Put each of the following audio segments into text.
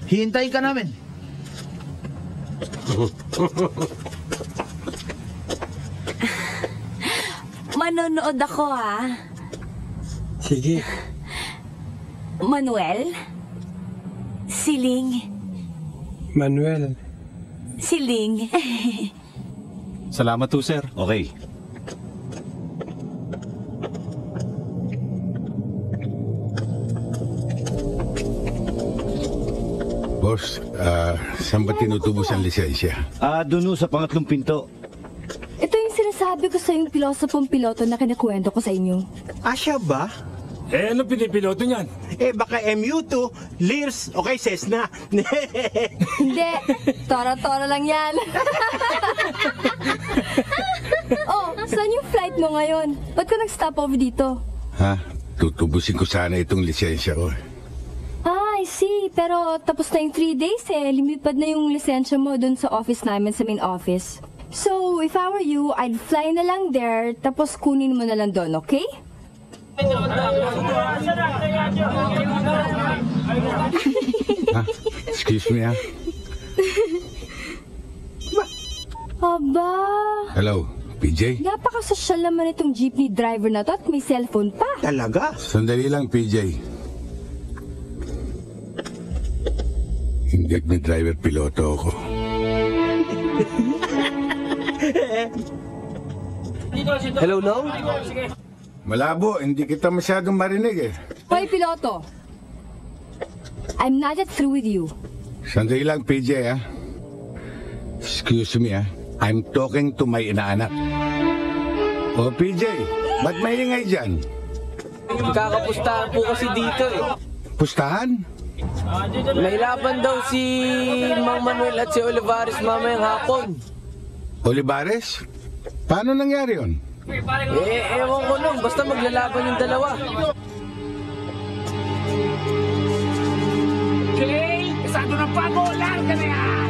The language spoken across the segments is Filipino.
Hihintayin ka namin. Manonood ako, ha? Sige. Manuel? Siling? Manuel. Siling? Salamat po, sir. Okay. Boss, saan ba tinutubos ang lisensya? Doon sa pangatlong pinto. Ito yung sinasabi ko sa yung pilosopong piloto na kinakwento ko sa inyo. Asya ba? Ano pinipiloto niyan? Baka MU2, Lears, o kay Cessna. Hindi, tora-tora lang yan. Oh, saan yung flight mo ngayon? Ba't ka nag-stop over dito? Ha? Tutubusin ko sana itong lisensya ko. I see. Pero tapos na yung 3 days Lumipad na yung lisensya mo dun sa office namin, sa main office. So, if I were you, I'd fly na lang there, tapos kunin mo na lang doon, okay? Excuse me, ha? Aba. Hello, PJ? Napakasosyal naman itong jeepney driver na to at may cellphone pa. Talaga? Sandali lang, PJ. Hindi na driver, piloto ako. Hello, Long? Malabo, hindi kita masyadong marinig eh. Hoy, piloto. I'm not yet through with you. Sandali lang, PJ, ha? Excuse me, ha? I'm talking to my inaanak. Oh, PJ, ba't may ingay dyan? Kakapustahan po kasi dito eh. Pustahan? May laban daw si Mang Manuel at si Olivares mamayang hapon. Olivares? Paano nangyari yun? Ewan ko nun. Basta maglalaban yung dalawa. Okay! Isado ng pago! Larga na yan!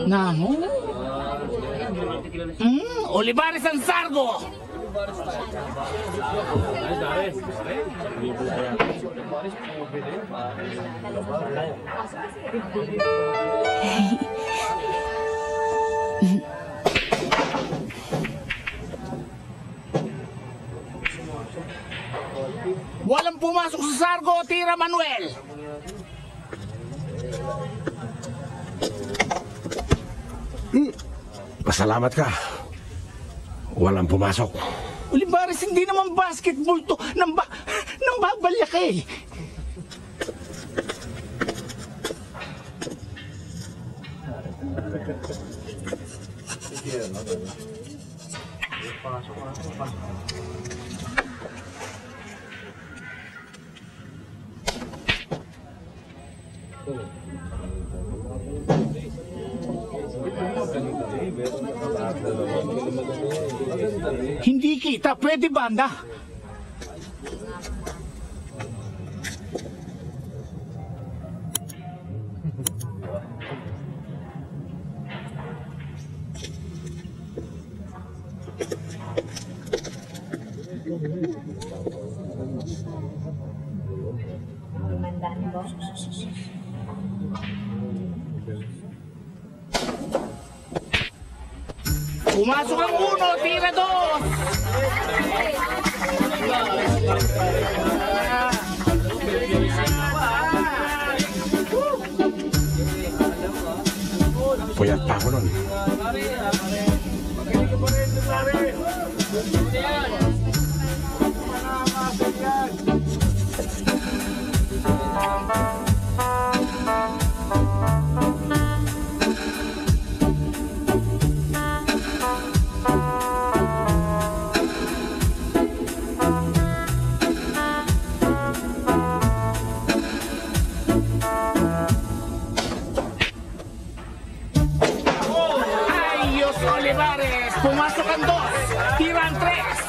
Namo? Olivares ang Sargo! Walang pumasok sa Sargo, tira Manuel! Pasalamat ka. Walang pumasok. Olivares, hindi naman basketball to. Nang babalyak eh. Hindi kita, pwede banda. Pumasok ang uno, tira dos! Puyat pa ako nun. Olivares, pumasok ang dos, tira ang tres.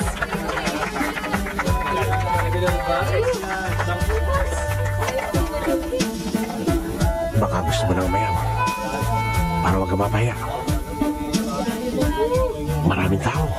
Baka gusto mo muna umayaw. Para wag ka mapahiya. Maraming tao.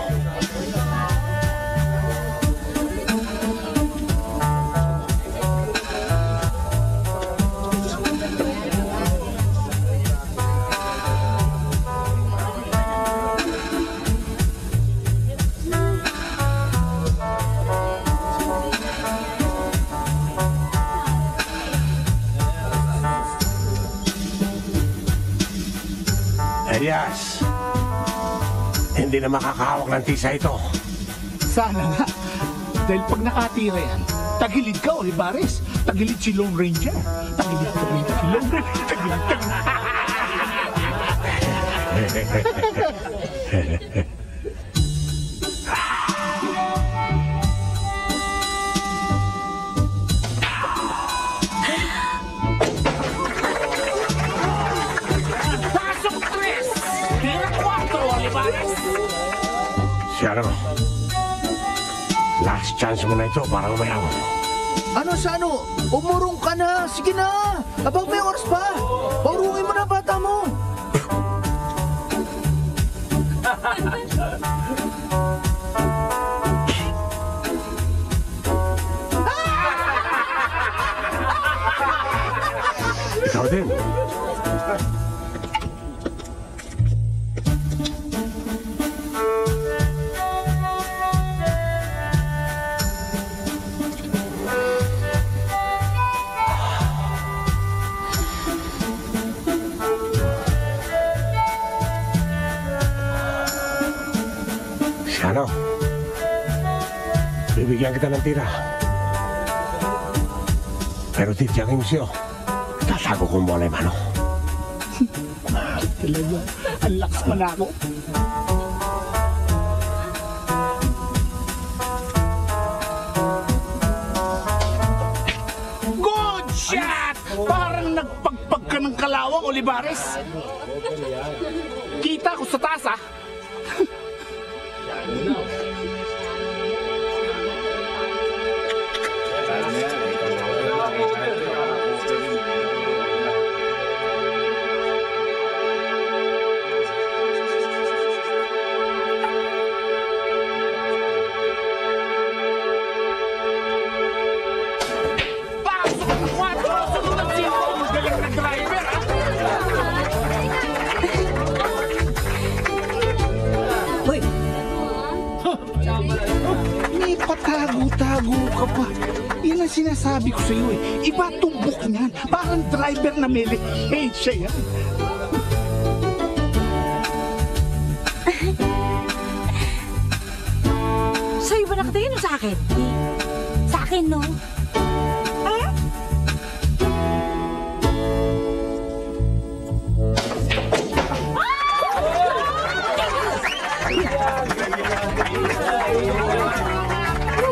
Elias, hindi na makakahawak ng tisa ito. Sana nga. Dahil pag nakatira yan, tagilid ka, Olivares. Tagilid si Lone Ranger. Tagilid si Lone Ranger. Tagilid. Siya last chance mo na ito para umayaw. Ano sa ano? Umurong ka na. Sige na. Abang may oras pa. Paurungin mo na bata mo. Ikaw din. Ano? Bibigyan kita ng tira. Pero titiyakin mo siyo. Tatago kong bola yung mano. Talaga, ang lakas pa na ako. Good shot! Parang nagpagpag ka ng kalawang, Olivares. Kita ko sa taas, ah. May patago-tago ka pa. Yan ang sinasabi ko sa iyo eh. Iba tumbok niyan. Parang driver na may lisensya yan. Sa'yo ba nakatingin o sa akin? Sa akin, no?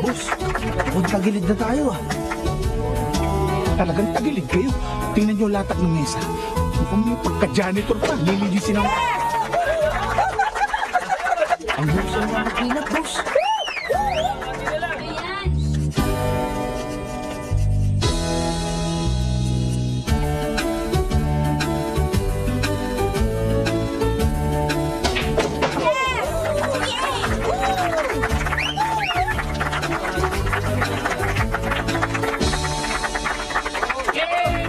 Boss, tagilid na tayo ah. Talagang tagilid kayo. Tingnan niyo latak ng mesa. Mukhang may pagka-janitor pa. Lilinisin ang... Ang boss ang mga clean-up, boss.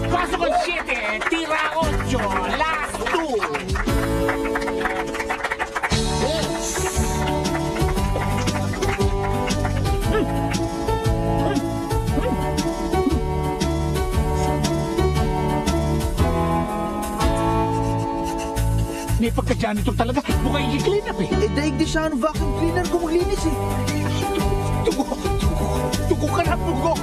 Pasok ang 7, tira 8, last 2. May pagka-janitor talaga. Mukhang i-clean up eh. Eh, daig di siya ang vacuum cleaner kung maglinis eh. Tugo ka na, tugo.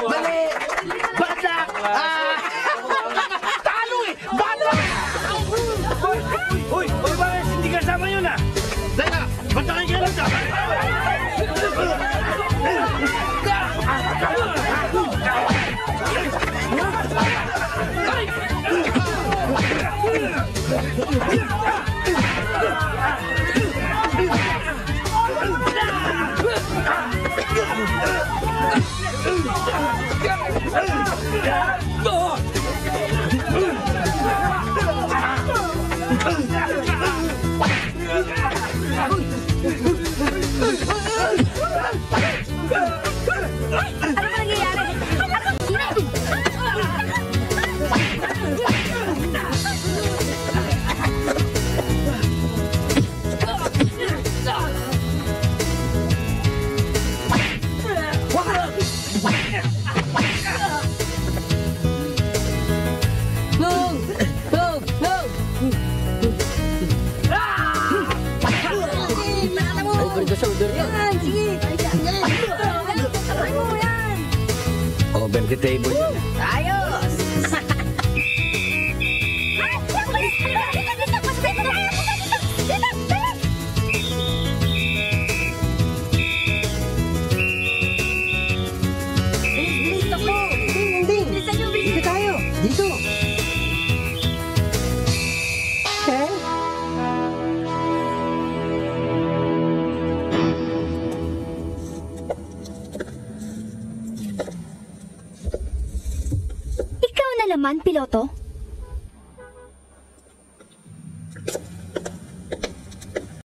Mali! Talo eh! Bata! Uy, Olivares, hindi kasama yun ah! Teka, ba't nakikialam ka? Ano ba nangyayari? Over the shoulder yun. Over the table yun. Ikaw na naman, piloto.